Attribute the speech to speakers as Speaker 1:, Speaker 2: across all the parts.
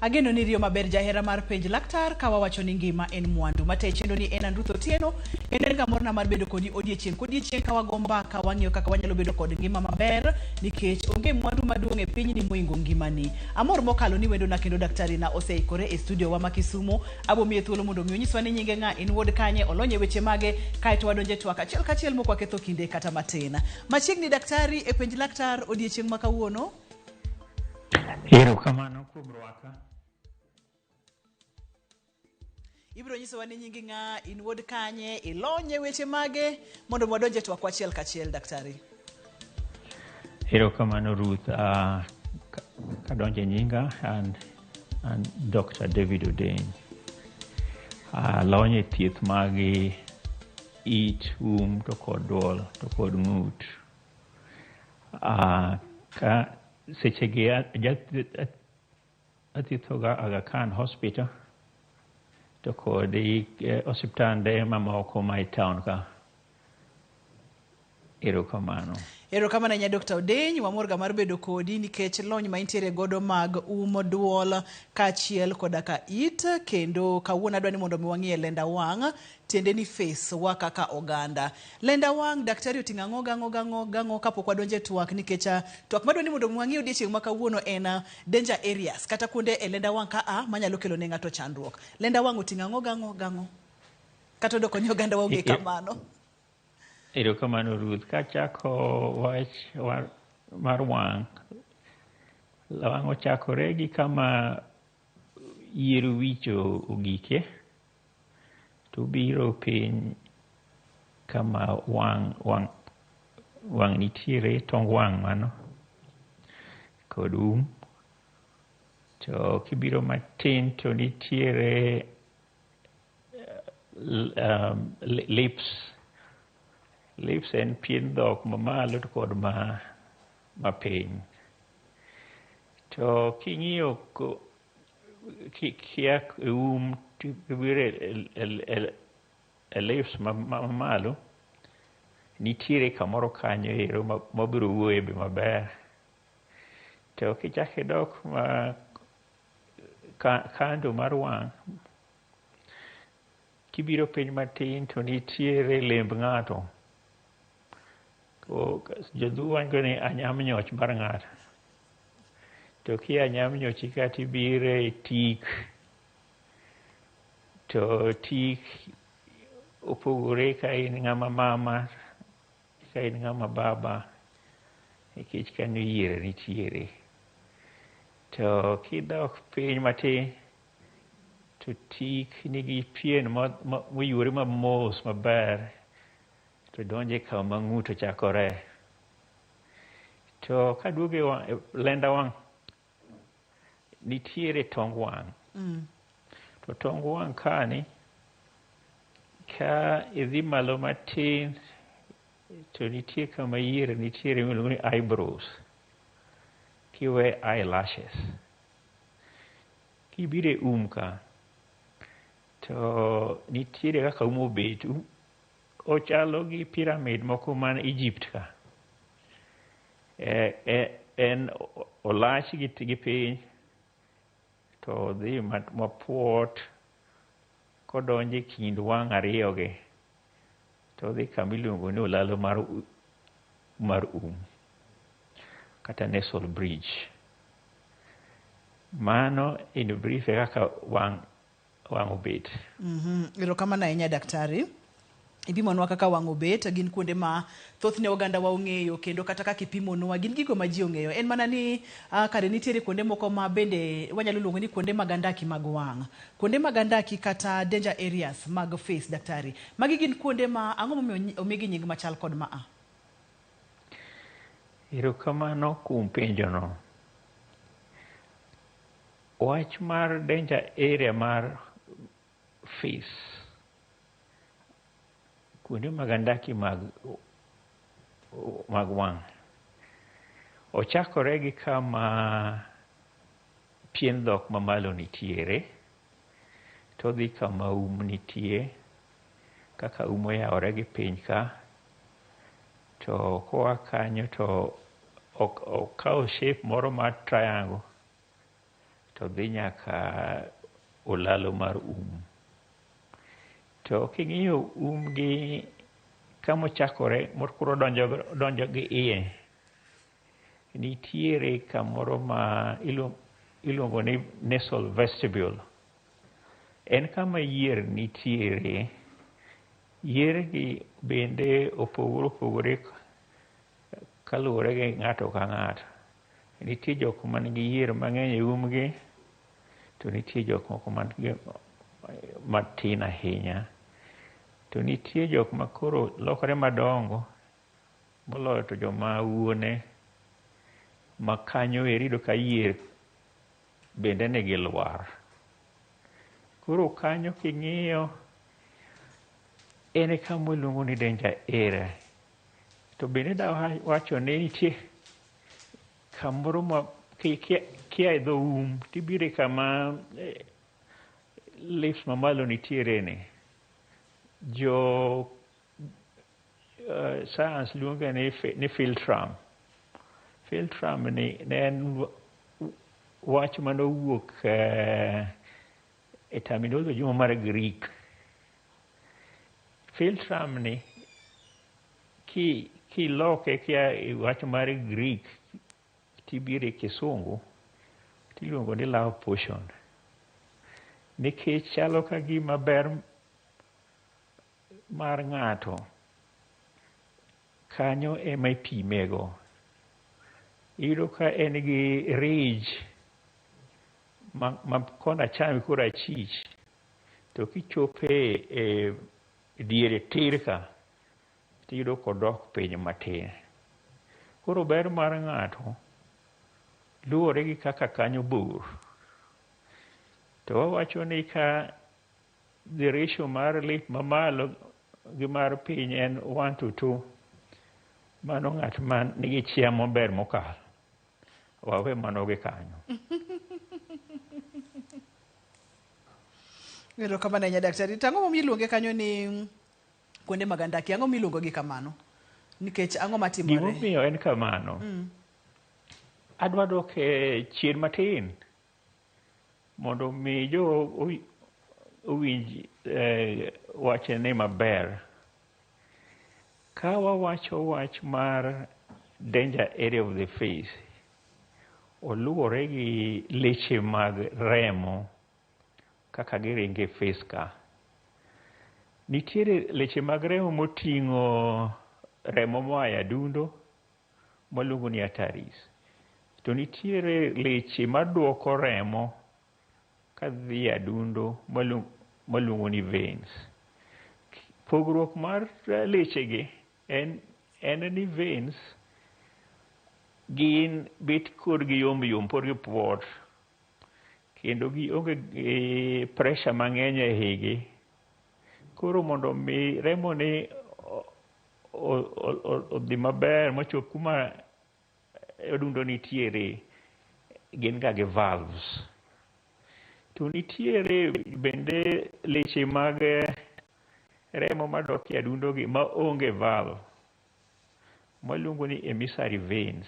Speaker 1: Ageno ni riyo maber jahera mar penj laktar kawa wacho ni ngima en mwandu mate chendo ni en Andruth Otieno en ga morna mar bedo kodi odiechieng kawa gomba ka wang'iyo kaka wanyalo bedo kod ngima maber nikech onge mwandu maduong' e piny ni moingo ngima ni amor mokalo ni wendo na kendo daktari na oseikore e studio wa Makisumo abo miye thuolo mondo mi onyiswa ni nyinge nga in wuod kanye olonye weche mage kaeto wadonje twaka achiel kachiel moko ketho kinde kata matin machiegni daktari e penj laktar odiechieng ma kawuono.
Speaker 2: Ero kamano kuom rwaka.
Speaker 1: Ibro nyiso wani nyingi nga in wuod kanye ilonye weche mage mondo mwadonje twak achiel kachiel daktari.
Speaker 2: Ero kamano Ruth kadonje nyinga and Dr. David Odeny. Lonye thieth magi it to kod duol to kod ng'ut. Ka sechegi athiethoga Aga Khan Hospital to kod osiptande mamoko ma town ka. Erokamano
Speaker 1: nya Dr. Odeny wamorga mar bedo kodi nikech lony ma intiere godo mag umo duol kaachiel koda ka it kendo kawuono adwani mondo mi wang'ie lenda wang' tiende ni face wa kaka oganda. Lenda wang' daktari oting'a ng'o kapok wadonje twak nikech twak madwani mondo mi wang'ie odiechieng' ma kawuono en danger areas kata kuonde e lenda wang' ka manyalo kelo ne ng'ato chandruok. Lenda wang' oting'a ng'o kata odoko ni oganda waonge kamano.
Speaker 2: Erokamano Ruth, kachako wach mar wang' ochakore gi kama yier wicho ogike to biro piny kama wang' nitiere tong wang' mano kod to kibiro matin to nitiere lips en pien dhok mamalo to kod ma piny. To king'iyo kia tibiro lips mamalo nitiere kamoro kanyo ero mabiro wuoye be maber. To kichako idok kando mar wang' kibiro piny matin to nitiere lemb ng'ato. Jodhu wacho ni anyam nyoch mar ng'ato. To kia anyam nyochi kata ibire tik to tik opogore ka in ng'ama mama ka in ng'ama baba nikech kanyo yiere nitiere. To kidok piny matin to tik nigi pien moyuore mamos maber to donje kama ng'ut ochakore. To kaduoge lenda wang' nitiere tong wang'. To tong wang' kani ka idhi malo matin to nitie kama yiere nitiere miluongo ni eyebrows kiwe eyelashes. Kibire ka to nitiere kaka obet ochalo gi piramid moko man Egypt ka. En olach gi piny to dhi mapuot kodonje kind wang' ariyogi to dhi kama iluongo ni olalo mar kata nasal bridge. Mano in brief kaka wang' obet.
Speaker 1: Erokamano ahinya daktari. Ipimonwa kaka wang' obet gin kuonde ma thothne oganda wa ong'eyo kendo kata kaka ipimonwa gin gigo ma ji ong'eyo. En mana ni kare nitiere kuonde moko ma bende wanyalo luongo ni kuonde mag andaki mag wang'. Kuonde mag andaki kata danger areas mag face daktari. Magi gin kuonde ma ang'o momiyo omigi nying machal kod maa?
Speaker 2: Erokamano kuom penjono. Wach mar danger area mar face kuonde mag andaki mag wang' ochakore gi kama pien dhok mamalo nitiere to dhi kama nitie kaka oyawore gi piny ka to koa kanyo to okawo shape moro mar triangle to dhi nyaka olalo mar to king'iyo gi kamochakore mokuro donjo gi iye, nitiere kamoro ma iluongo ni nasal vestibule. En kama yier nitiere. Yier gi bende opogore kaluwore gi ng'ato ka ng'ato. Nitie jok man gi yier mang'eny e umgi, to nitie jok moko man gi matin ahinya. To nitie jok ma koro lokore madongo moloyo to joma wuone, ma kanyo irido ka yier bende nigi lwar. Koro kanyo king'iyo en kama iluongo ni danger area. To bende da wacho ni nitie kamoro ma kia e dho tibire kama lifts mamalo nitiere ni. Jo science luonge ni filtram. Filtram ni en wach manowuok e terminology mar Greek. Filtram ni kiloke kia e wach mar Greek tibire Kisungu tiluongo ni love potion. Nikech chalo ka gima ber mar ng'ato kanyo ema ipimego. Iyudo ka en gi ridge ma kona cham kora achich, to kichope e diere tir ka tiyudo kodok piny matin. Koro ber mar ng'ato luwore gi kaka kanyo bor. To wawacho ni ka the ratio mar lift mamalo gi mar piny en 1:2, mano ng'at man nigi chia maber mokalo. Wawe mano gi kanyo.
Speaker 1: Ero kamano nya daktari, tang'o momiyo iluonge kanyo ni kuonde mag andaki? Ang'o miluongo gi kamano? Nikech ang'o matimore?
Speaker 2: Gimomiyo en kamano, adwa dok chien matin mondo mi jo owinj wachne maber. Ka wawacho wach mar danger area of the face, oluwore gi leche mag remo kaka giringe face ka. Nitiere leche mag remo moting'o remo moa e adundo maluongo ni arteries. To nitiere leche maduoko remo kadhi e adundo maluongo ni veins. Pogruok mar lechegi en ni veins gin bet korgi yom pod gipuot, kendo gionge gi pressure mang'eny e igi. Koro mondo mi remo ni odhi maber machop kuma adundo nitiere, gin ga gi valves. To nitiere bende leche mag remo madok e adundo gi ma onge valve, maluongo ni emissary veins.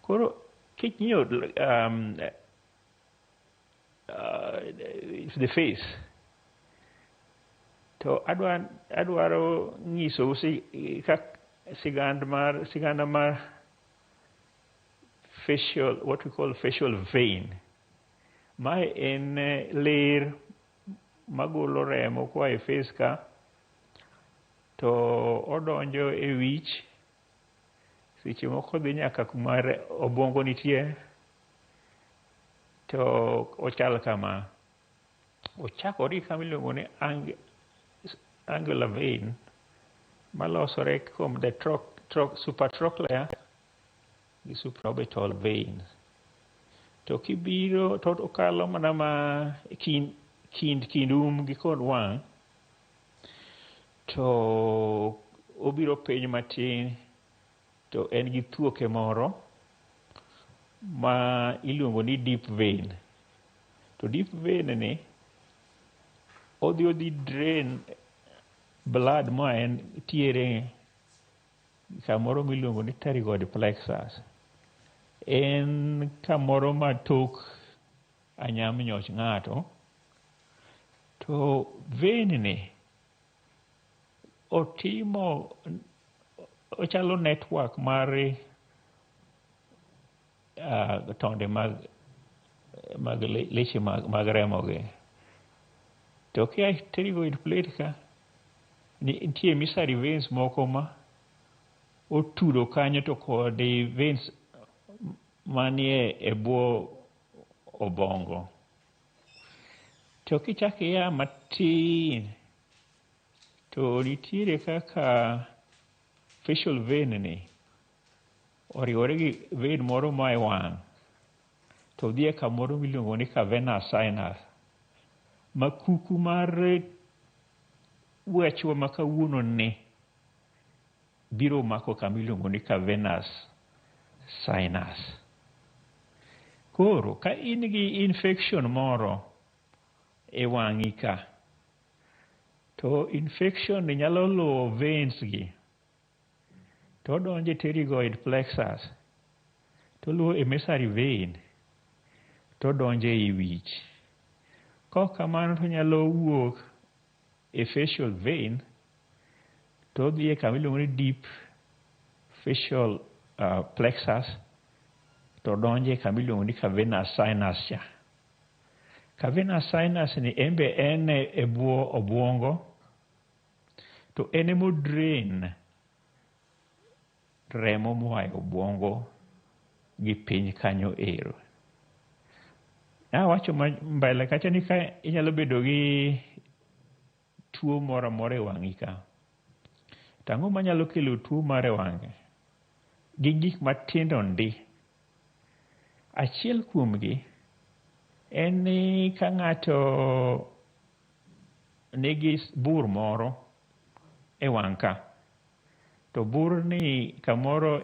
Speaker 2: Koro king'iyo the face, to adwaro nyisou sigana mar facial, what we call facial vein. Mae en ler magolo remo koa e face ka, to odonjo e wich, seche moko dhi nyaka kuma obwongo nitie, to ochal kama. Ochakore kama iluongo ni angular vein, malosore kuom the supratrochlear gi supraorbital veins. To kibiro to okalo mana ma kind gi kod wang', to obiro piny matin, to en gi thuoke moro ma iluongo ni deep vein. To deep vein ni odhi drain blood ma en tiere kamoro miluongo ni pterygoid plexus. En kamoro ma tok anyam nyoch ng'ato, to vein ni ochalo network mar tonde mag leche mag remo gi. To kia pterygoid plate ka nitie emissary veins moko ma otudo kanyo to kod veins manie e bwo obongo. To kichak ia matin to nitiere kaka facial vein ni oriwore gi vein moro ma e wang' to dhie kamoro miluongo ni cavernous sinus, ma kuku mar wechwa ma kawuono ni biro mako kamiluongo ni cavernous sinus. Koro ka in gi infection moro e wang'i ka, to infection ni nyalo luwo veins gi to donjo e pterygoid plexus, to luwo emissary vein, to donjo e wich. Kok kamano to nyalo wuok e facial vein to dhi e kamiluongo ni deep facial plexus, to donjo e kamiluongo ni cavernous sinus cha. Cavernous sinus ni embe en e bwo obwongo, to en emo drain remo moa e obwongo gi piny kanyo ero. Awacho mbele kacha ni ka inyalo bedo gi tuo moro amora e wang'i ka. Tang'o manyalo kelo tuo mar e wang'e? Gi gik matindo ndi. Achiel kuomgi en ni ka ng'ato nigi bur moro e wang' ka, to bur ni kamoro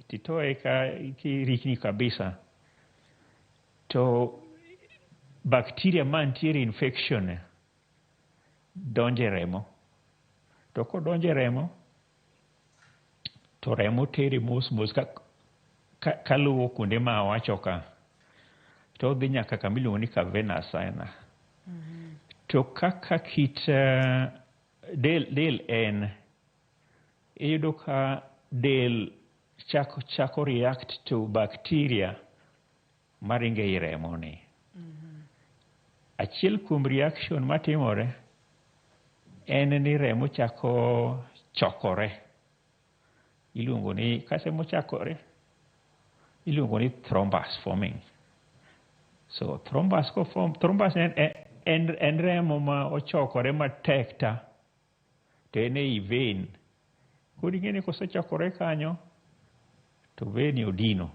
Speaker 2: titoe ka kirikni kabisa, to bacteria mantiere infection donje remo. To kodonje remo, to remo tere mos kaluwo kuonde ma awacho ka, to dhi nyaka kamiluongo ni cavernous sinus. To kaka kit del en, iyudo ka del chako react to bacteria maringe i remo ni. Achiel kuom reaction matimore en ni remo chako chokore. Iluongo ni, kasemo chakore, iluongo ni thrombus forming. So thrombus en remo ma ochokore matek ta, to en ei vein. Kodi ng'eni kosechokore kanyo, to vein odino.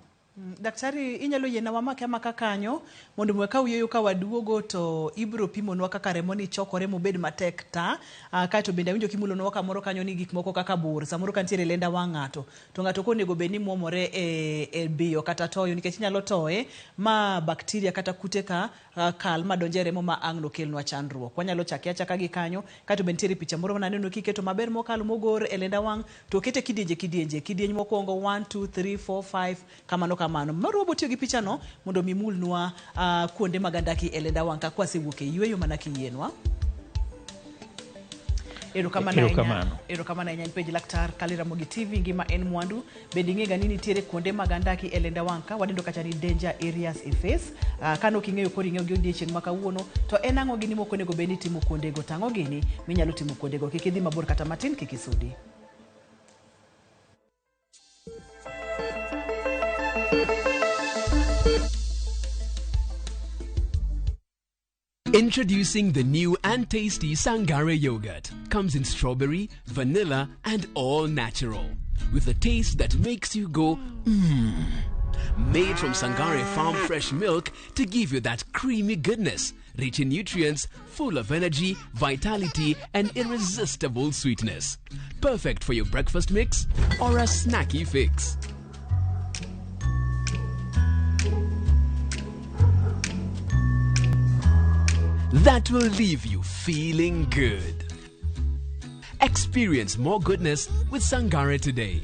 Speaker 1: Daktari, inyalo yiena wamake amaka kanyo mondo mweka uyeyo ka waduogo to ibro pimonwa kaka remo ni chokore mobed matek ta. Kato bende winjo kimulonwa kamoro kanyo ni gik moko kaka bur samoro kantiere lenda wang' ng'ato, to ng'ato konego bed ni muomore e biyo kata toyo nikech inyalo toye ma bakteria kata kute ka kal ma donje remo ma ang' no kelnwa chandruok. Wanyalo chake achaka gi kanyo. Kato bende nitiere picha moro mananeno kiketo maber mokalo mogor e lenda wang' to kete kidienje mokwongo 1 2 3 4 5 kamano kamano. Moro botio gi picha no mondo mimulnwa kuonde magandaki e lenda wang' ka kwasewuok e yweyo mana kiyienwa. Erokamano ahinya page laktar kali RamogiTV ngima en mwandu. Bende ing'ega ni nitiere kuonde magandaki e lenda wang' ka wadendo kacha ni danger areas e face. Kano king'eyo kodi ng'eyo gi odiechieng' ma kawuono, to en ang'o gini moko nego bed ni timo kuondego, tang'o gini minyalo timo kuondego, kik idhi mabor kata matin, kik isudi.
Speaker 3: Introducing the new and tasty Sangare yogurt. Comes in strawberry, vanilla and all natural. With a taste that makes you go, mmm. Made from Sangare Farm fresh milk to give you that creamy goodness. Rich in nutrients, full of energy, vitality and irresistible sweetness. Perfect for your breakfast mix or a snacky fix. That will leave you feeling good. Experience more goodness with Sangare today.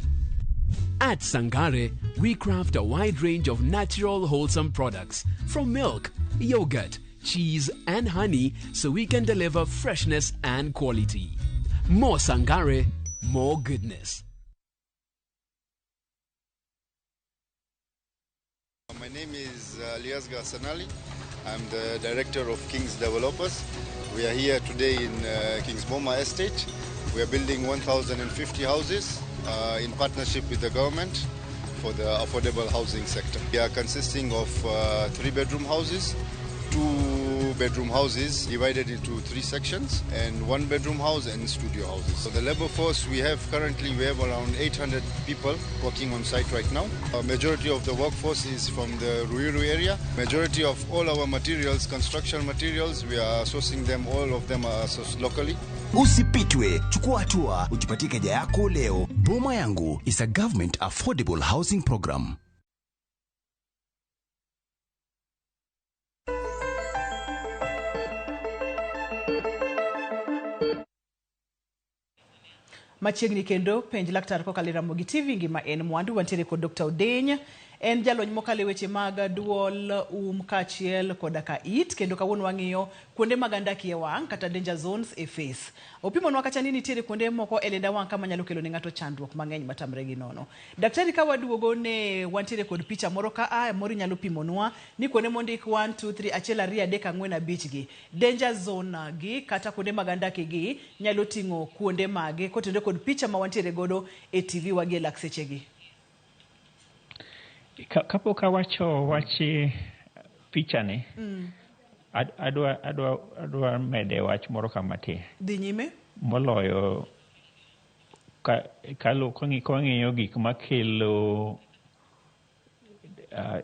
Speaker 3: Add Sangare we craft a wide range of natural, wholesome products from milk, yogurt, cheese, and honey so we can deliver freshness and quality. More Sangare, more goodness.
Speaker 4: My name is Elias Gassanali. I'm the director of King's Developers. We are here today in King's Boma Estate. We are building 1,050 houses in partnership with the government for the affordable housing sector. We are consisting of 3-bedroom houses, 2-bedroom houses divided into 3 sections, and 1-bedroom house and studio houses. So the labor force we have currently, we have around 800 people working on site right now. A majority of the workforce is from the Ruiru area. Majority of all our materials, construction materials, we are sourcing them, all of them are sourced locally.
Speaker 5: Usipitwe, chukua hatua, ujipatie keja yako leo. Boma Yangu is a government affordable housing program.
Speaker 1: Machiegni kendo penj laktar kokalo RamogiTV ngima en mwandu. Wantiere kod Dr. Odeny, en jalony mokalo weche mag duol, kachiel koda ka it, kendo kawuono wang'iyo kuonde mag andaki e wang' kata danger zones e face. Opimonwa kacha ni nitiere kuonde moko e lenda wang' kama nyalo kelo ne ng'ato chandruok mang'eny matamre gi nono. Daktari, ka waduogo ne wantiere kod picha moro ka moro nyalo pimonwa ni kuonde mondik 1 2 3 1 2 3 4 5 5 gi danger zone gi kata kuonde mag andaki gi nyalo ting'o kuonde mage kotende kod picha ma wantiere godo e TV wagi e lakseche gi.
Speaker 2: Kapok awacho wachi picha ni, adwa mede wach moro kamati.
Speaker 1: Dhi nyime.
Speaker 2: Moloyo kang'iyo gik makelo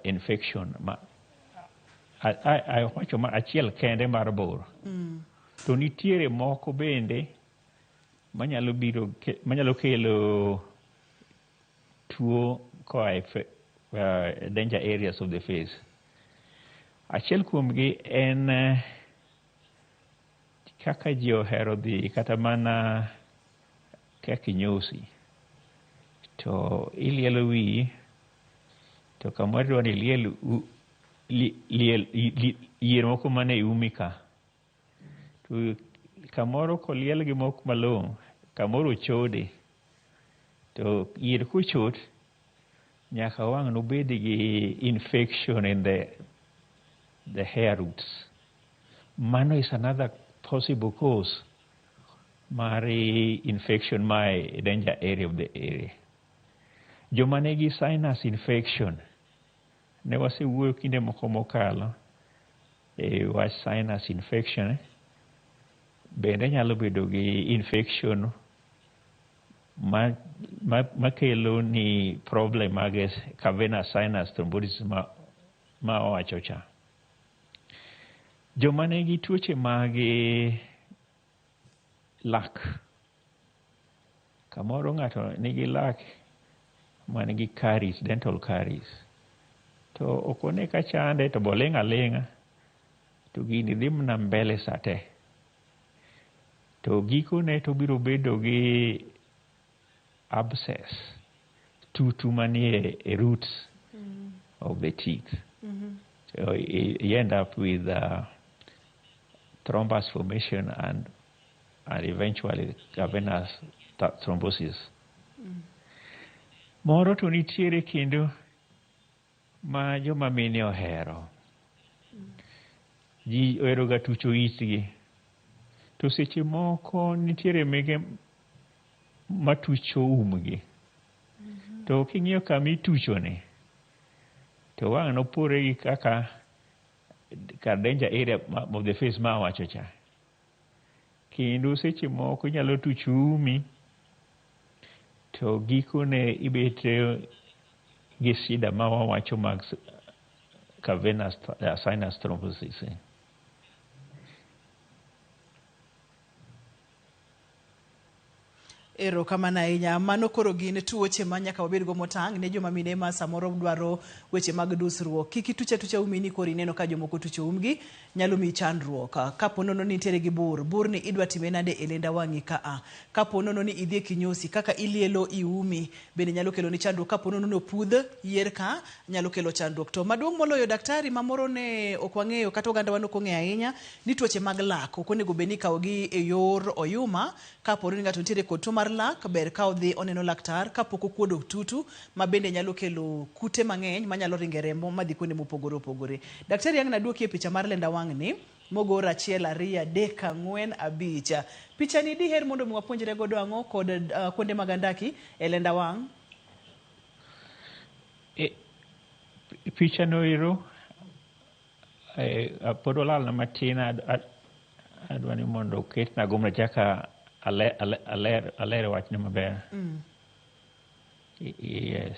Speaker 2: infection wacho ma achiel kende mar bor. To nitiere moko bende manyalo kelo tuo koa danger areas of the face. Achiel kuomgi en kaka ji ohero dhi kata mana kaka nyosi. To ilielo wi, to kamoro dwa ni liel yier moko mane iumi ka. To kamoro koliel gi moko malong', kamoro chode. To yier kuchot, nyaka wang' nobed gi infection in the hair roots. Mano is another possible cause mar infection my danger area of the area. Joma nigi sinus infection, ne wasewuoyo kinde moko mokalo wach sinus infection, bende nyalo bedo gi infection makelo ni problem mag cavernous sinus thrombosis ma owacho cha. Joma nigi tuoche mag lak, kamoro ng'ato nigi lak man gi caries, dental caries, to okone ka chande to boling' aling'a, to gini dhi mna mbele sate. To gikone to biro bedo gi abscess, tutu manie roots of the teeth. So you end up with thrombus formation and eventually cavernous thrombosis. Moro to nitiere kendo ma joma mine ohero. Ji ohero ga tucho itgi. To seche moko nitiere mege matucho umgi. To king'iyo kama ituchone, to wang' nopore gi kaka danger area of the face ma wacho cha. Kendo seche moko nyalo tucho umi, to gikone ibet gi shida ma wawacho mag cavernous sinus thrombosis.
Speaker 1: Ero kamana ahinya. Mano koro gin tuoche ma nyaka wabed go motang' ne joma mine ma samoro dwaro weche mag dusruok. Kik itucha umini koro ineno ka jomoko tucho umgi nyalo mi chandruok. Kapo nono ni nitiere gi bur ni idwa time nade e lenda wang'i ka a. Kapo nono ni idhi e kinyosi kaka ilielo iumi bende nyalo kelo ni chandruok. Kapo nono no pudh yier ka nyalo kelo chandruok. To maduong' moloyo daktari mamoro ne ok wang'eyo kata oganda wan ok ong'eyo ahinya ni tuoche mag lak ok onego bed ni ikawogi e yor oyuma. Kapo ni ng'ato nitiere kod tuo mar lak ber ka odhi oneno laktar kapok okuodo tutu ma bende nyalo kelo kute mang'eny manyalo ringe remo madhi kuonde mopogore opogore. Daktari yang naduoki e picha mar lenda wang' ni mogor 1 2 3 4 5. Picha ni diher mondo mi wapuonjre godo ang'o kod kuonde mag andaki e lenda wang'?
Speaker 2: Picha no ero podolal na matina adwani mondo ket na gomna chaka aler wachne maber. Yes.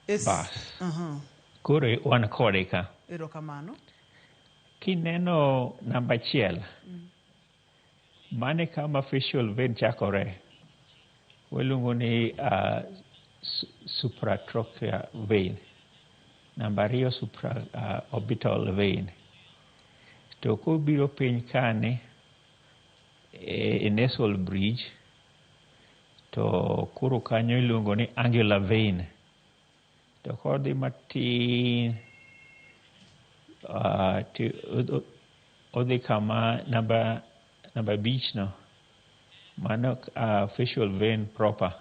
Speaker 2: Bas. Koro wan kode ka.
Speaker 1: Erokamano.
Speaker 2: Kineno namba 1 mane kama facial vein chakore waluongo ni supratrochlear vein. Namba 2 supraorbital vein. To kobiro piny kane e nasal bridge to koro kanyo iluongo ni angular vein. To kodhi matin odhi kama namba 5 no mano facial vein proper.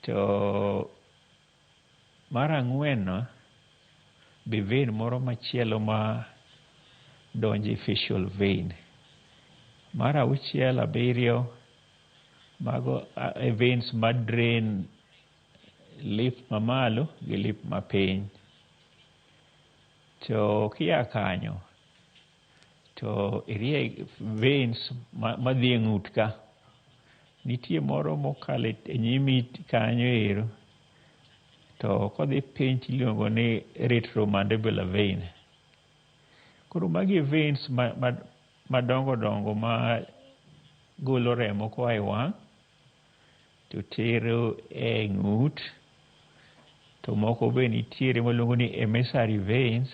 Speaker 2: To mar 4 no be vein moro machielo ma donje facial vein. Mar 6 7 mago veins ma drain lip mamalo gi lip mapiny. To kia kanyo to irie veins madhi e ng'ut ka nitie moro mokalo e nyimi kanyo ero to kodhi piny tiluongo ni retromandibular vein. Koro magi veins madongo dongo ma golo remo koa e wang' to tero e ng'ut. To moko be nitiere maluongo ni emissary veins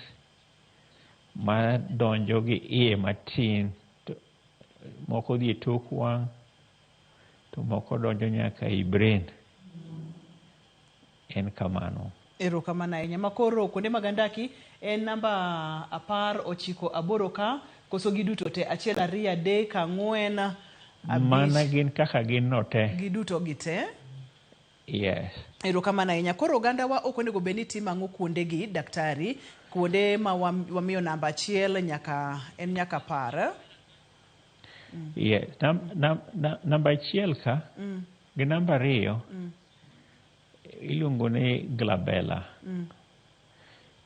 Speaker 2: ma donjo gi iye matin. To moko dhi e tok wang' to moko donjo nyaka i brain. En kamano.
Speaker 1: Erokamano ahinya. Makoro kuonde mag andaki en namba 19 8 ka koso giduto te 1 2 3 4 5.
Speaker 2: Mana gin kaka gin no te.
Speaker 1: Giduto gite.
Speaker 2: Yes.
Speaker 1: Erokamano ahinya. Koro oganda wa ok onego bed ni timo ang'o kuonde gi daktari, kuonde ma wamiyo namba 1 nyaka 10.
Speaker 2: Yes. Namba 1 ka gi namba 2 iluongo ni glabella.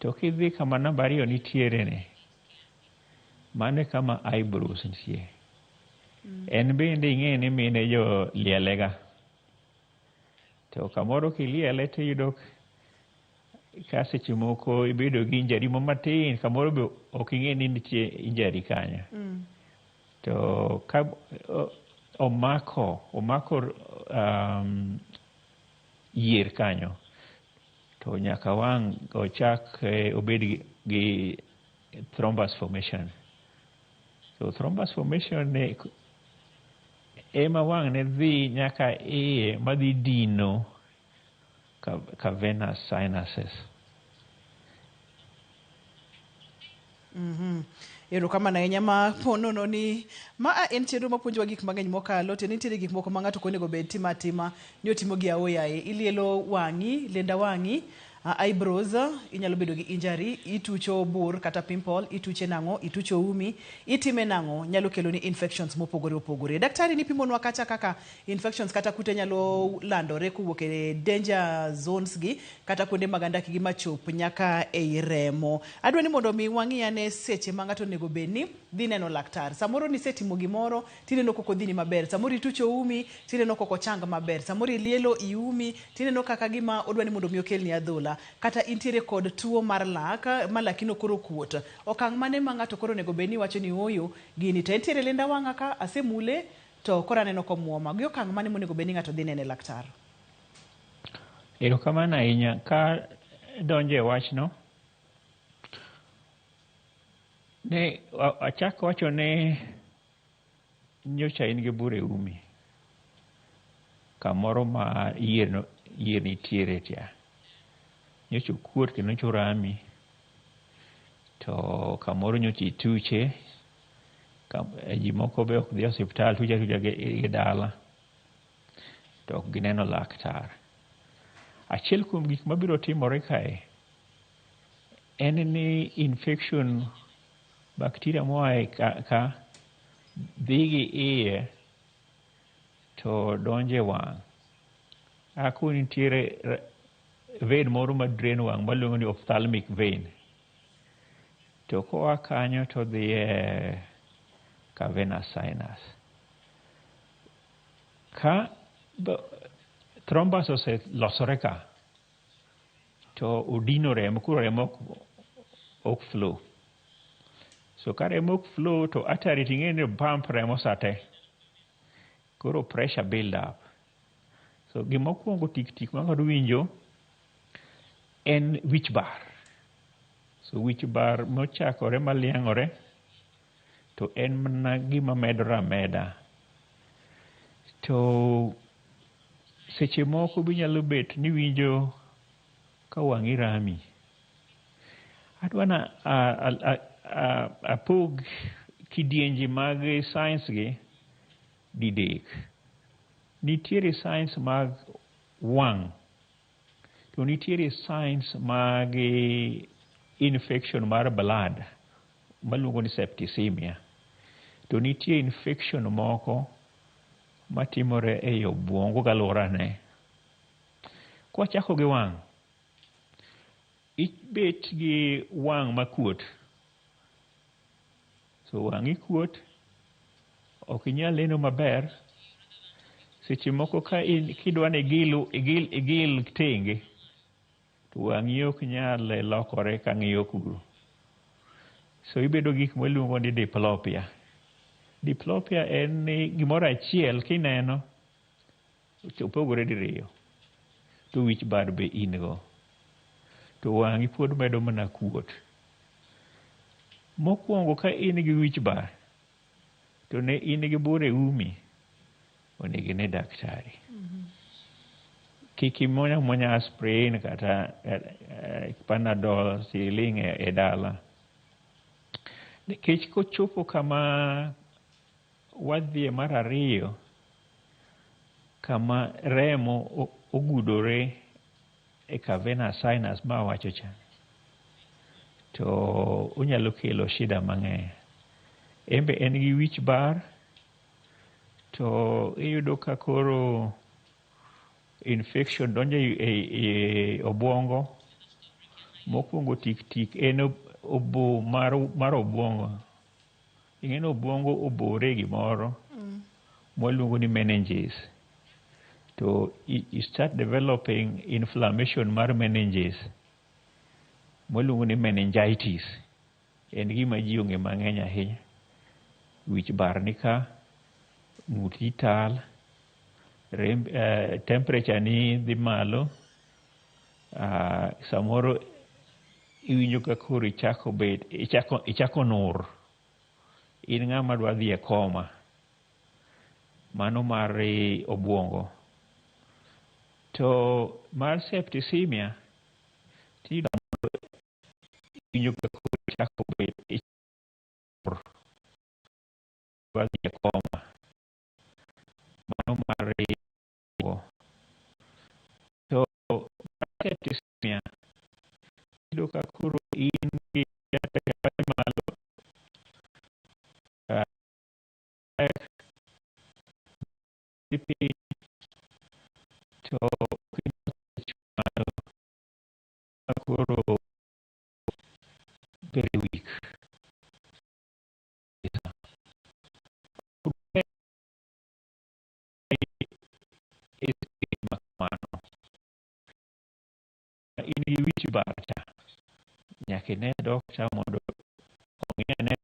Speaker 2: To kidhi kama namba 2 nitiere ne mane kama eyebrows nitie. En bende ing'e ni mine jo lielega. To kamoro kiliele to yudo ka seche moko ibedo gi injari matin, kamoro be ok ing'e ni nitie injari kanyo. To ka omako yier kanyo to nyaka wang' ochak obed gi thrombus formation. So thrombus formation ne ema wang' ne dhi nyaka iye madhi dino venous sinuses.
Speaker 1: Erokamano ahinya. Ma ponono ni en chenro mapuonjowa gik mang'eny mokalo. To nitiere gik moko ma ng'ato onego bed timo atima ni otimo gi aoyaye. Ilielo wang'i, lenda wang'i, eyebrows, inyalo bedo gi injury, itucho bur kata pimple, ituche nang'o, itucho umi, itime nang'o, nyalo kelo ni infections mopogore opogore. Daktari ni pimonwa kacha kaka infections kata kute nyalo landore kowuok e danger zones gi kata kuonde mag andaki gi machop nyaka e remo. Adwa ni mondo mi wang'i ane seche ma ng'ato onego bed ni dhi neno laktar. Samoro ni setimo gimoro tineno koko dhini maber. Samoro itucho umi tineno koko chang maber. Samoro ilielo iumi tineno kaka gima odwa ni mondo mi okelni adhola. sula kata intiere kod tuo mar lak malakino koro kuot, okang' mane ma ng'ato koro onego bed ni wacho ni oyo gini to entiere lenda wang'a ka asemule to koro aneno komuoma, gi okang' mane monego bed ni ng'ato dhi nene laktar?
Speaker 2: Erokamano ahinya. Ka donjo e wachno, ne achako wacho ne nyocha in gi bur e umi kamoro ma yier nitiere tia. Nyocha okuot kendo nyocha orami, to kamoro nyocha ituche, ji moko be ok dhi osiptal, tuche gi dala to ok gineno laktar. Achiel kuom gik mabiro timore kae en ni infection bacteria moa ka dhi gi iye to donjo e wang'. Ako nitiere vein moro ma drain wang' maluongo ni ophthalmic vein, to koa kanyo to dhi e cavernous sinus. Ka thrombus oselosore ka to odino remo, koro remo ok flow. So ka remo ok flow to artery ting'e ni pump remo sate, koro pressure build up. So gimokwongo tik ma ng'ato winjo en wich bar. So wich bar mochakore maliang'ore to en mana gima medore ameda. To seche moko binyalo bet ni winjo ka wang'i rami. Adwana apog kidienje mag science gi didek. Nitiere science mag wang', to nitiere science mag infection mar blood maluongo ni septicemia, to nitie infection moko matimore e obwongo galorane. Kwachako gi wang', ibet gi wang' makuot. So wang'i kuot, ok inyal neno maber. Seche moko ka kidwa ni igil tenge, to wang'i ok nyal lokore ka ng'iyo kuro. So ibedo gik maluongo ni diplopia. Diplopia en ni gimoro achiel kineno to opogore diriyo, to wich bar be in go, to wang'i pod medo mana kuot. Mokwongo ka in gi wich bar to ne in gi bur e umi, onego ine daktari. Kik imuonya aspirin kata panadol siling e dala. Nikech kochopo kama wadhie mar ariyo, kama remo ogudore e cavernous sinus ma wacho cha, to onyalo kelo shida mang'eny. Embe en gi wich bar, to iyudo ka koro infection donjo e obwongo. Mokwongo tik en obo mar obwongo. Ing'e ni obwongo obore gimoro mwaluongo ni meninges. To you start developing inflammation mar meninges mwaluongo ni meningitis. En gima ji ong'e mang'eny ahinya. Wich bar ni ka, ng'uti tal, temperature ni dhi malo, samoro iwinjo ka koro ichako nur. In ng'ama dwa dhi e koma. Mano mar obwongo. To mar septicemia, tiyudo iwinjo ka koro ichako bet dwa dhi e koma. Mano mar obwongo. To mar septicemia, tiyudo ka koro in gi malo, to koro very weak. ini wich barcha nyaka ne doctor mondo ong'e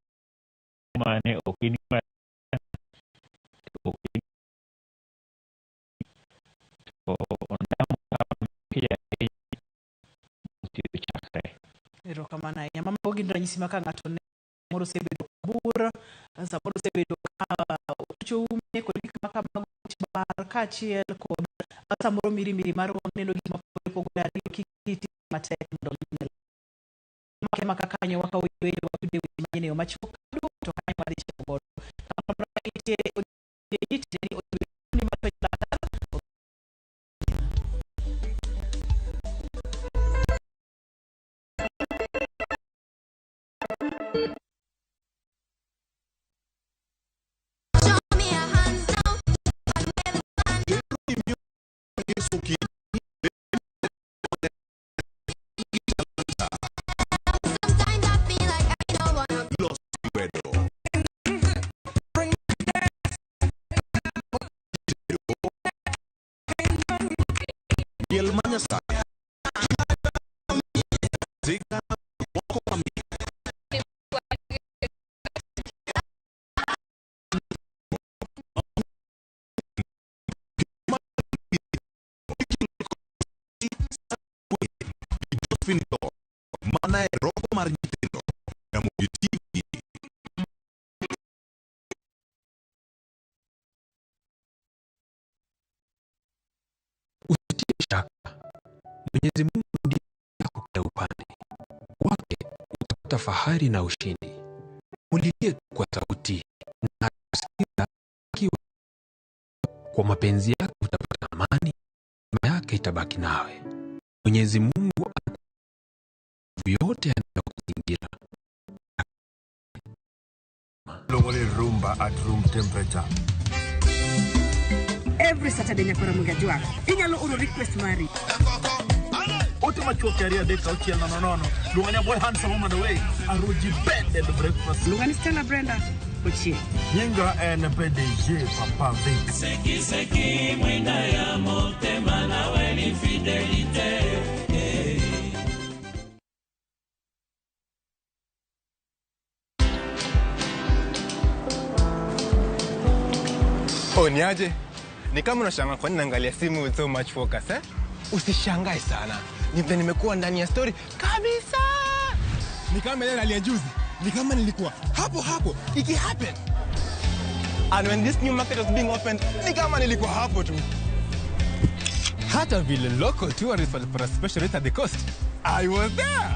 Speaker 2: mane okini
Speaker 1: Ero kamana ya mama bogi ndanyisi maka ngato ne moro sebedo bur sa moro sebedo chume ko dik maka bar ka chiel ko sa moro miri mar neno gima pogo da kiti matek ndo maka kanyo waka wewe wakude nyine yo machuka to kanyo mari chego kamara ite ni mapeta
Speaker 6: Mana RamogiTV RamogiTV. Usitie shaka, Mwenyezi Mungu ndiye yako kila upande wake, utapata fahari na ushindi. Ulilie kwa sauti na kusikia kiwa kwa mapenzi yake utapata amani, neema yake itabaki nawe. Mwenyezi Mungu yote yanayokuzingira.
Speaker 7: Longole rumba at room temperature.
Speaker 8: Every Saturday nyakora mugajwa. Inyalo uro request mari.
Speaker 7: Ultima chokeria de kauchia no. Lunganya boy handsome on the way. Aruji bed and breakfast.
Speaker 8: Lungani Stella Brenda. Ochi.
Speaker 7: Nyinga and PDG Papa Vic.
Speaker 9: Seki mwenda ya motema na weni fidelite.
Speaker 10: Niaje? Ni kama unashangaa kwa nini naangalia simu with so much focus, eh? Usishangae sana. Nimekuwa ndani ya story kabisa. Ni kama ile alia juzi. Ni kama nilikuwa hapo. Iki happen. And when this new market was being opened, ni kama nilikuwa hapo tu. Hata vile local tourists for a special rate at the coast, I was there.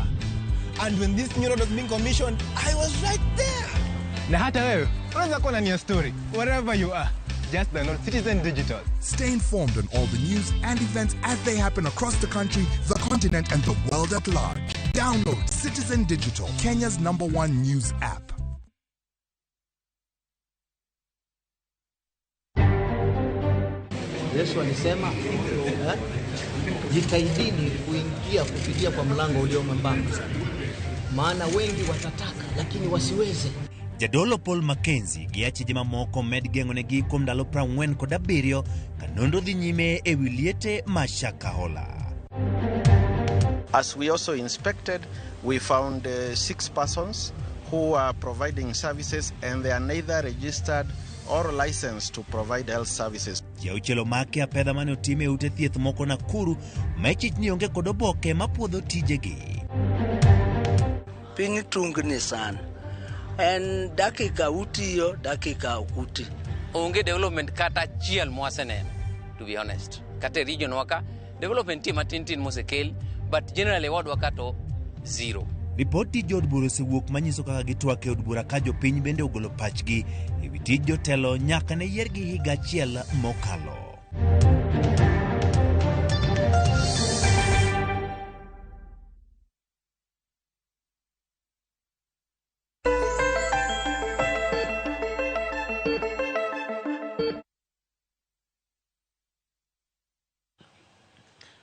Speaker 10: And when this new road was being commissioned, I was right there. Na hata wewe, unaweza kuwa ndani ya story wherever you are. Just download Citizen Digital.
Speaker 6: Stay informed on all the news and events as they happen across the country, the continent, and the world at large. Download Citizen Digital, Kenya's #1 news app.
Speaker 11: Yesu alisema jitahidini kuingia kupitia kwa mlango ulio mwembamba, maana wengi watataka lakini wasiweze.
Speaker 12: Jadolo Paul Mackenzie giachi jima moko med geng'onegi kuom ndalo 47 kanondo dhi nyime e wiliete mashaka hola.
Speaker 13: As we also inspected, we found 6 persons who are providing services and they are neither registered or licensed to provide health services.
Speaker 12: Jauchelo make apedha mane otime ute thieth moko Nakuru machich ni onge kod oboke mapuodho tijegi.
Speaker 14: Piny tungni sana. En dakika utiyo, dakika ukuti.
Speaker 15: Onge development kata chiel mwaseneno, to be honest. Kata region waka, development team atintin mosekel, but generally ward waka to zero.
Speaker 12: Ripoti jod buro sewuok manyiso kaka gitwake od bura ka jopiny bende ogolo pachgi e wi tij jotelo nyaka ne yiergi higa achiel mokalo.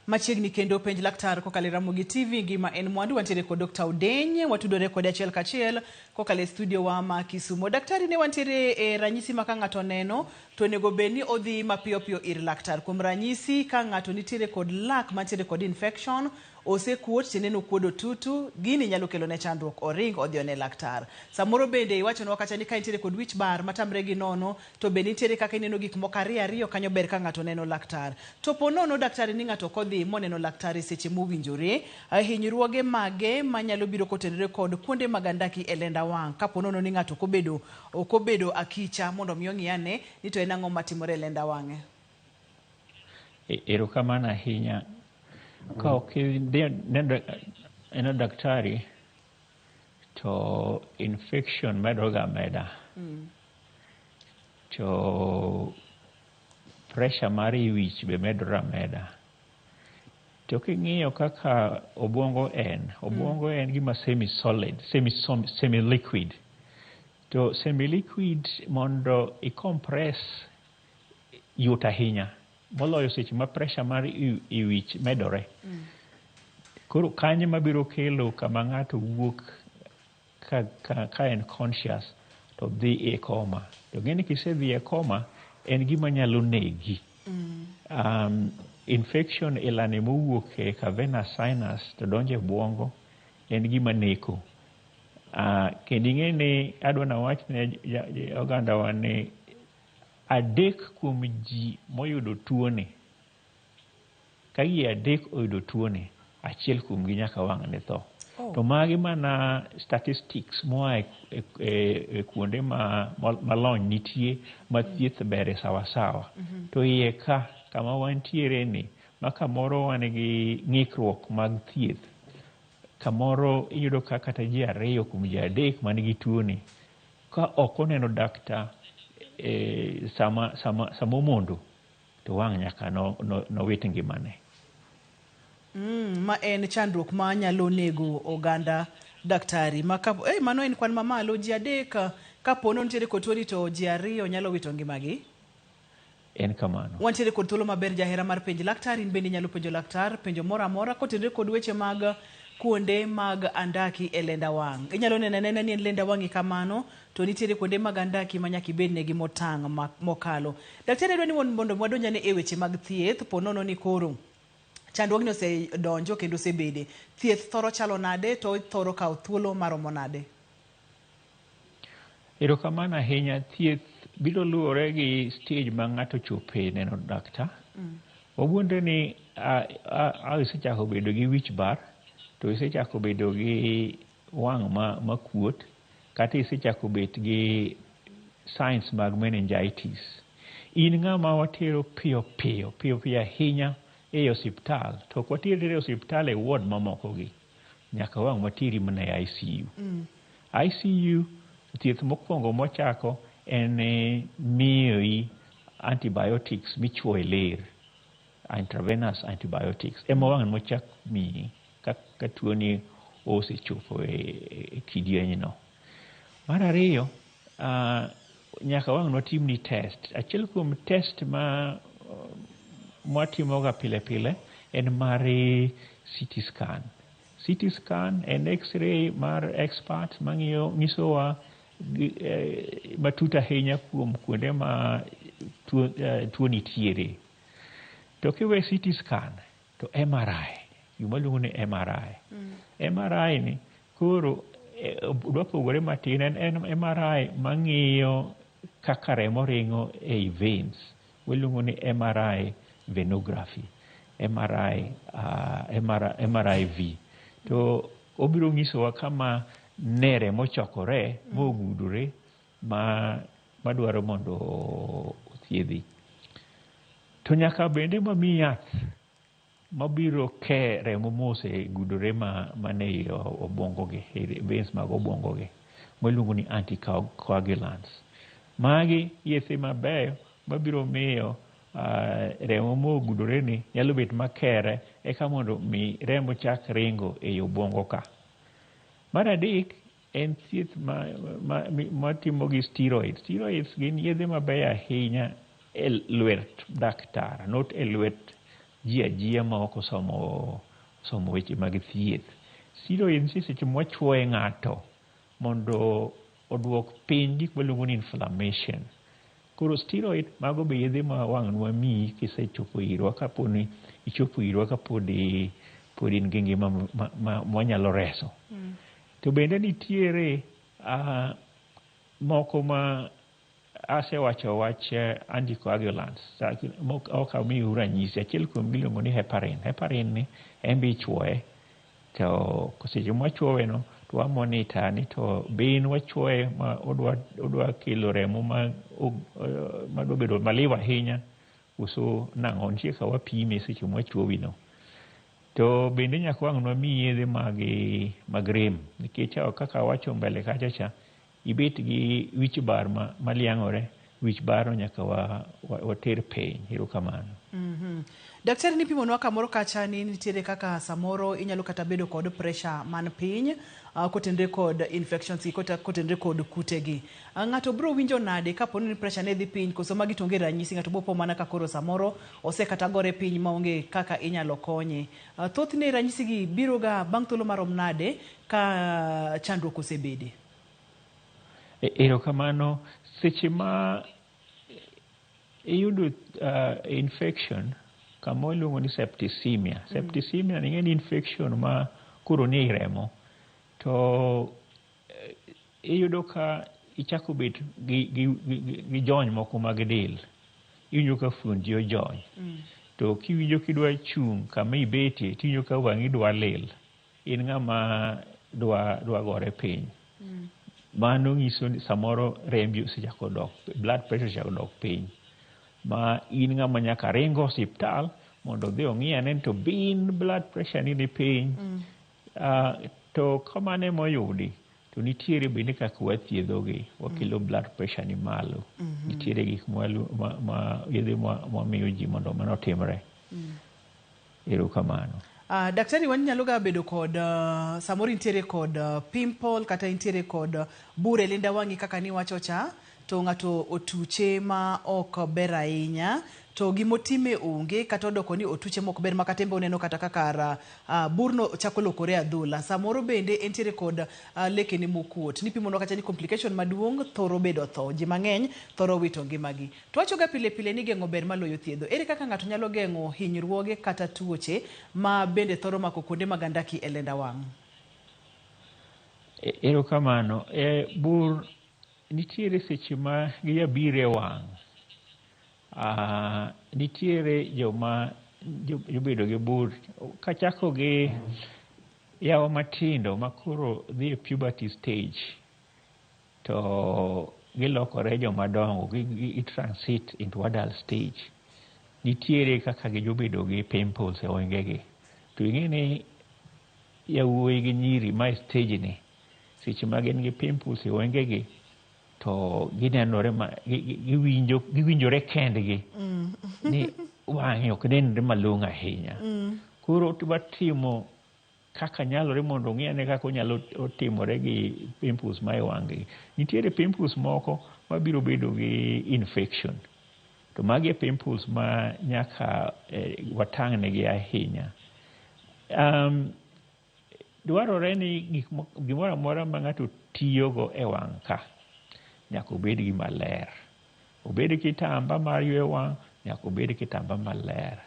Speaker 1: Machiegni kendo penj laktar kokale RamogiTV gima en mwandu wantiere kod Dr. Odenye watudore kod achiel kachiel kokale studio wa ma Kisumo. Daktari ne wantiere ranyisi maka ng'ato neno to nego beni odhi mapiyo piyo ir laktar. Kuom ranyisi ka ng'ato nitiere kod lak mantiere kod infection, osekuot tineno kuodo tutu, gini nyalo kelo ne chandruok, oring odhi one laktar. Samoro bende iwachonwa kacha ni ka nitiere kod wich bar matamre gi nono, to be nitiere kaka ineno gik moko ariyo kanyo ber ka ng'ato neno laktar. To po nono daktari ni ng'ato kodhi moneno laktar e seche mowinjore, hinyruoge mage manyalo biro kotenore kod kuonde mag andaki e lenda wang', kapo nono ni ng'ato okobedo akicha mondo mi ong'i ane ni to en ang'o matimore e lenda wang'e.
Speaker 2: Erokamano ahinya. Ka ok neno daktari to infection medoga meda. To pressure mar wich be medora meda. To king'iyo kaka obwongo en gima semi-solid, semi-liquid. To semi-liquid mondo i-compress yot ahinya. Moloyo seche ma pressure mar wich medore. Koro kanye mabiro kelo kama ng'ato wuok ka en conscious to dhi e coma. To ng'eni kisedhi e coma en gima nyalo negi. Infection ilani mowuok e cavernous sinus to donjo e bwongo en gima neko. Kendo ing'eni adwa na wach ne oganda wa ni 3 kuom ji moyudo tuoni, ka ji 3 oyudo tuoni, 1 kuom gi nyaka wang' ne tho. To magi mana statistics moa e kuonde malony nitie ma thieth bere sawasawa. To iye ka kama wantiere ni, ma kamoro wan gi ng'ikruok mag thieth, kamoro iyudo ka kata ji 2 kuom ji 3 man gi tuoni, ka ok oneno daktar sama omondo, to wang' nyaka nowit ngimane.
Speaker 1: Ma en chandruok ma nyalo nego oganda daktari. Mano en kwan mamalo, ji 3 kapo nono nitiere kod tuoni to ji 2 nyalo wito ngimagi.
Speaker 2: En kamano.
Speaker 1: Wantiere kod thuolo maber jahera mar penjo laktar, in bende nyalo penjo laktar penjo moro amora kotenore kod weche mag kuonde mag andaki e lenda wang'. Inyalo neno anena ni en lenda wang'i kamano, to nitiere kuonde mag andaki ma nyaka ibednegi motang' mokalo. Daktari idwa ni mondo wadonjane e weche mag thieth, po nono ni koro chandruogni osedonjo kendo osebede. Thieth thoro chalo nade to thoro kawo thuolo maromo nade?
Speaker 2: Erokamano ahinya. Thieth biro luwore gi stage ma ng'ato chope neno daktar. Wawuonde ni isechako bedo gi wich bar, to isechako bedo gi wang' makuot, kata isechako bet gi signs mag meningitis. In ng'ama watero piyo ahinya e osiptal, to ok wateri e osiptal e ward mamoko gi. Nyaka wang' wateri mana e ICU. ICU, thieth mokwongo mochako en miyoi antibiotics michuo e ler, intravenous antibiotics. Ema wang' mochak miyi ka tuoni osechopo e kidieny no. Mar ariyo, nyaka wang' notimni test. Achiel kuom test mwatimoga pile pile en mar CT scan. CT scan en X-ray mar expert ng'isowa matut ahinya kuom kuonde ma tuo nitiere. To kiwe CT scan to MRI, gima luongo ni MRI. MRI ni koro dwa pogore matin. En MRI mang'iyo kaka remo ringo ei veins. Waluongo ni MRI venography, MRI V. To obiro ng'isowa kama ne remo chokore mogudore madwaro mondo othiedhi. To nyaka bende mami yath mabiro ke remo mose gudore mane obwongo gi, veins mag obwongo gi, waluongo ni anticoagulants. Magi yethe mabeyo mabiro miyo remo mogudore ni nyalo bet makere eka mondo mi remo chak ringo e obwongo ka. Mar adek en thieth matimo gi steroids. Steroids gin yedhe mabeyo ahinya e lwet daktar, not e lwet ji ajia ma ok osomo weche mag thieth. Steroids seche mwachuoye ng'ato mondo oduok piny gik maluongo ni inflammation. Koro steroid mago be yedhe ma wang'nwa miyi kisechopo irwa kaponi ichopo irwa kapodi in gi ngima mwanyalo reso. To bende nitiere moko ma asewacho wach anticoagulants. Ok amiyo ranyisi. Achiel kuom giluongo ni heparin. Heparin ni en be ichwoye. To seche mwachwowe no to wamonita ni to be in wachwoye ma odwa kelo remo ma dobedo maliw ahinya uso nang'o nitie ka wapime seche mwachwowi no. To bende nyaka wang'nwa mi yedhe mag rem nikech kaka wacho mbele kacha cha ibet gi wich bar maliang'ore, wich bar nyaka water piny. Erokamano.
Speaker 1: Daktari, nipimonwa kamoro kacha ni nitiere kaka samoro inyalo kata bedo kod pressure man piny kotenre kod infections kotenre kod kutegi. Ng'ato bro winjo nade kaponi ni pressure ne dhi piny koso magi tonge ranyisi, ng'ato bopo mana ka koro samoro ose kata gore piny maonge kaka inyalo konye. Thothne ranyisi gi biro ga bang' thuolo marom nade ka chandruok osebede?
Speaker 2: Erokamano. Seche ma iyudo infection kama iluongo ni septicemia. Septicemia ni ng'eni infection ma koro ni remo. To iyudo ka ichako bet gi jony moko mag del. Iwinjo ka fuondi ojony. To kiwinjo kidwa chung' kama ibetie tiwinjo ka wang'i dwa lil. In ng'ama dwa gore piny. Mano nyiso ni samoro rembi osechako dok, blood pressure osechako dok piny. Ma in ng'ama nyaka ringo osiptal mondo dhi ong'iane to bin blood pressure ni piny. To kamano moyudi to nitiere bende kaka wathiedhogi wakelo blood pressure ni malo. Nitiere gik yedhe mwamiyo ji mondo mano timre. Erokamano.
Speaker 1: Daktari, wanyalo ga bedo kod samoro nitiere kod pimple kata nitiere kod bure linda wang'i kaka ni wacho cha, to ng'ato otuche ma ok ber ahinya to gimotime onge kata odoko ni otuche mok ber makatembe uneno kata kaka burno chako lokore adhula. Samoro bende entiere kod lekeni mokuot. Nipimono kacha ni complication maduong' thoro bedo tho. Ji mang'eny thoro wito ngimagi. To wacho ga pile pile ni geng'o ber maloyo thiedho. Ere kaka ng'ato nyalo geng'o hinyruoge kata tuoche ma bende thoro mako kuonde mag andaki e lenda wang'?
Speaker 2: Erokamano. Bur nitiere seche ma giyabire wang'. Nitiere joma jobedo gi bur kachako gi yawa matindo makoro dhi e puberty stage to gilokore jomadongo, gi transit into adult stage. Nitiere kaka gijobedo gi pimples e wengegi. To ing'eni yawuoyi gi nyiri ma stage ni seche ma gin gi pimples e wengegi to ginenore giwinjore kendgi ni wang'e ok nenre malong'o ahinya. Koro watimo kaka nyalore mondo ng'iyane kaka onyalo timore gi pimples ma e wang'gi. Nitiere pimples moko mabiro bedo gi infection. To magi e pimples ma nyaka watang'negi ahinya. Dwarore ni gimoro amora ma ng'ato tiyogo e wang' ka nyaka obed gi maler. Obed kitamba mar ywe wang', nyaka obed kitamba maler.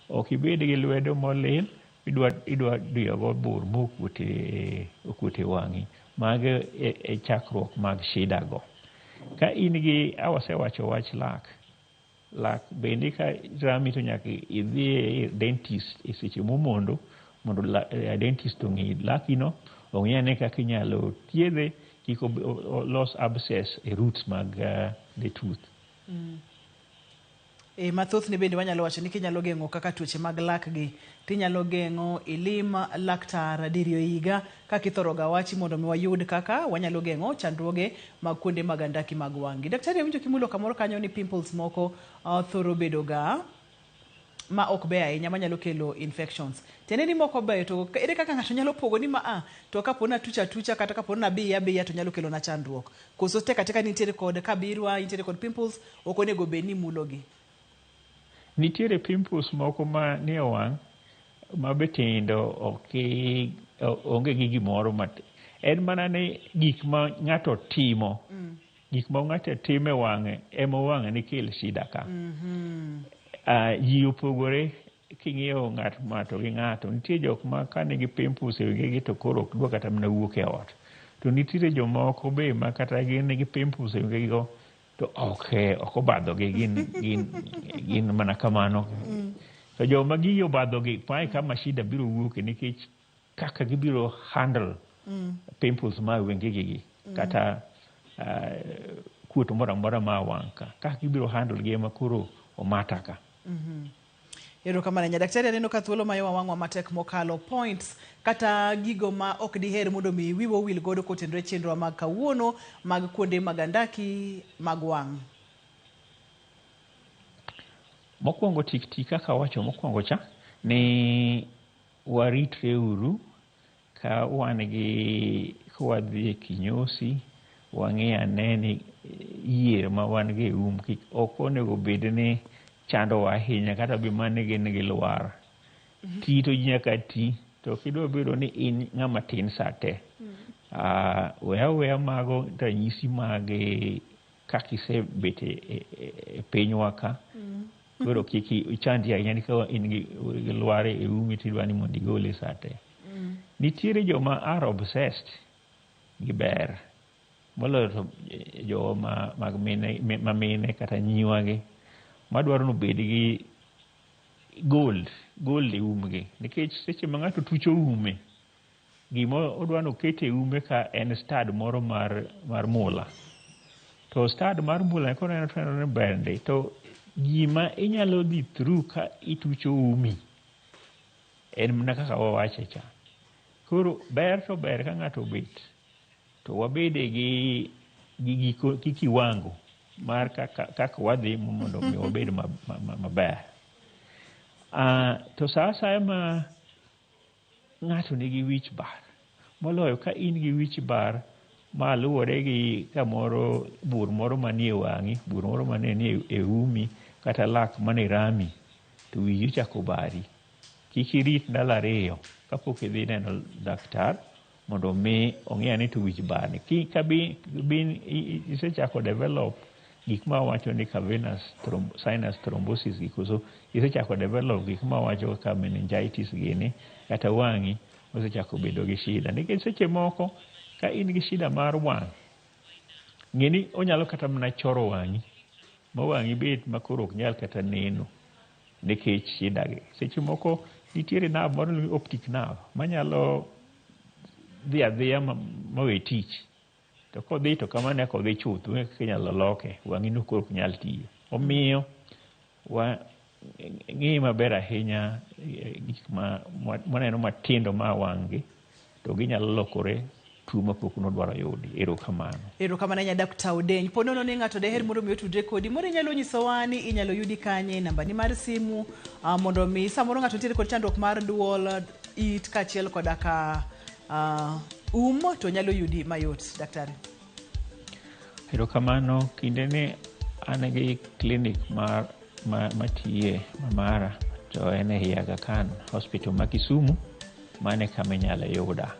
Speaker 2: Ok ibed gi lwedo molil, idwa diyogo bur mokuot e wang'i. Mago e chakruok mag shida go. Ka in gi awasewacho wach lak bende ka rami to nyaka idhi e dentist e seche momondo mondo dentist ong'i lakino, ong'iyane kaka inyalo thiedhe kik los abscess e roots mag the tooth.
Speaker 1: Mathoth ne bende wanyalo wacho ni kinyalo geng'o kaka tuoche mag lak gi, tinyalo geng'o ilim laktar diriyo higa kaka ithoro ga wachi mondo mi wayud kaka wanyalo geng'o chandruoge mag kuonde mag andaki mag wang'i. Daktari, winjo kimulo kamoro kanyo ni pimples moko thoro bedo ga ma ok be ahinya manyalo kelo infections. Tiende ni moko be to ere kaka ng'ato nyalo pogo ni to kapo na tucha kata kapo na biya to nyalo kelo na chandruok. Koso teka nitiere kod kabirwa, nitiere kod pimples ok onego be ni mulogi.
Speaker 2: Nitiere pimples moko ma ni e wang' ma betindo onge gi gimoro en mana ni gik ma ng'ato timo gik ma ng'ato time wang'e ema wang'e ni kel shida ka. Ji opogore king'iyo ng'ato gi ng'ato. Nitie jok ma ka nigi pimples e wigi to koro ok dwa kata mana wuok e ot. To nitiere jomoko be ma kata gin nigi pimples e wigi go to ok obadhogi gin mana kamano. To joma gigi obadhogi pae kama shida biro wuoke nikech kaka gibiro handle pimples ma wengegi kata kuot moro amora ma wang' ka. Kaka gibiro handle gi ema koro omata ka.
Speaker 1: Erokamano daktari, aneno ka thuolo mayo wang'wa matek mokalo points kata gigo ma ok diher mondo mi wiwo wil godo kotenore chenro mag kawuono mag kuonde mag andaki mag wang'.
Speaker 2: Mokwongo tik kaka wacho mokwongo cha ni waritre uru ka wadhi e kinyosi wang'i ane ni yier ma wan ge kik ok onego bed ni chando ahinya kata be mane gin gi lwar. Ti to nyaka ti to kidwa bedo ni in ng'ama tin sate. Weya mago ranyisi mag kakisebet e pinywa ka. Koro kik ichandi ahinya ni ka in gi lwar e umi tidwa ni mondo igole sate. Nitiere joma are obsessed gi ber. Moloyo to joma mag mine kata nyiwagi madwaro no bed gi gold e umgi. Nikech seche ma ng'ato tucho ume, gima odwa no kete ume ka en stud moro mar mula. To stud mar mula koro en bende to gima inyalo dhi through ka itucho umi en mana kaka wawache cha. Koro ber ka ng'ato bet to wabede gi kiwango mar kaka wadhi mondo mi wabed maber. To sa asaya ma ng'ato nigi wich bar, moloyo ka in gi wich bar ma luwore gi kamoro bur moro manie wang'i, bur moro manie e umi kata lak mane rami, to wiyi chako bari. Kik irit ndalo 2 kapok idhi neno daktar mondo mi ong'e ni to wich barni. Ka isechako develop gik ma wacho ni cavernous sinus thrombosis gikoso isechako develop gik ma wacho ka meningitis gini kata wang'i osechako bedo gi shida. Nikech seche moko ka in gi shida mar wang', ng'eni onyalo kata mana choro wang'i ma wang'i bet ma koro ok nyal kata neno nikech shida gi. Seche moko nitiere nerve moro ni optic nerve manyalo dhi adhiya mawe tich. To kodhi to kamane kodhi chuth kaka inyalo loke wang'i no koro ok nyal tiyo. Omiyo ng'i maber ahinya gik maneno matindo ma wang'gi to ginyalo lokore tuo mapok nodwaro yudi.
Speaker 1: Erokamano Dr. Odeny. Ponono ni ng'ato deher mondo mi otudre kodi, moro inyalo nyisowa ni inyalo yudi kanye, namba ni mar simu mondo mi samoro ng'ato nitiere kod chandruok mar duol, it kachiel koda ka to nyalo yudi mayot. Daktari.
Speaker 2: Erokamano. Kinde ni an gi clinic matiye mara to en e Aga Khan Hospital ma Kisumu, mane kama inyalo yuda.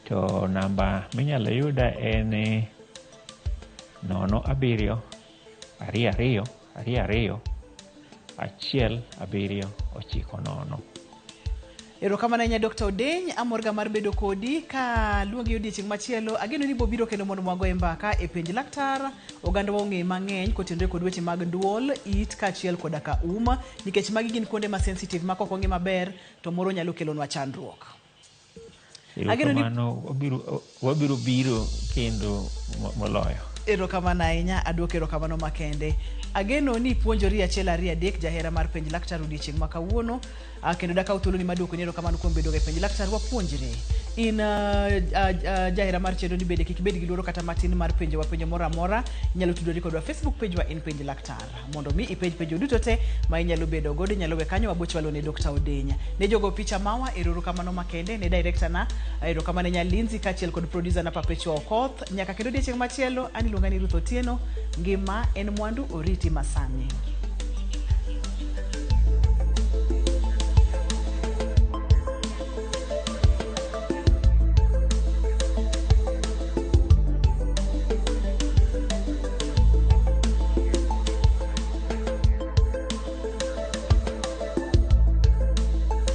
Speaker 2: To namba minyalo yuda en 0722217990.
Speaker 1: Erokamano ahinya Dr. Odeny, amorga mar bedo kodi ka luongi odiochieng' machielo. Ageno ni bobiro kendo mondo mwagoe mbaka e penj laktar. Oganda wa ong'e mang'eny kotenore kod weche mag duol, it kachiel koda ka nikech magi gin kuonde ma sensitive ma kok ong'e maber to moro nyalo kelonwa chandruok.
Speaker 2: Erokamano, wabiro biro kendo moloyo.
Speaker 1: Erokamano ahinya, aduoko erokamano makende. Ageno ni puonjori achiel 2 3 jahera mar penj laktar odiochieng' ma kawuono. Kendo dakaw thuolo ni maduoko ni erokamano kuom bedo e penj laktar wapuonjre. In jahera mar chenro ni bende kik bed gi luoro kata matin mar penjo moro amora. Inyalo tudori kodwa Facebook page wa in penj laktar. Mondo mi penjo duto te ma inyalo bedo godo inyalo we kanyo wabochwalo ne Dr. Odeny. Ne jogo picha mawa erokamano makende, ne director na erokamano Nyalinzi kachiel kod producer na Perpetua Okoth. Nyaka kendo odiochieng' machielo, ani luonga ni Ruth Otieno. Ngima en mwandu, oriti masani.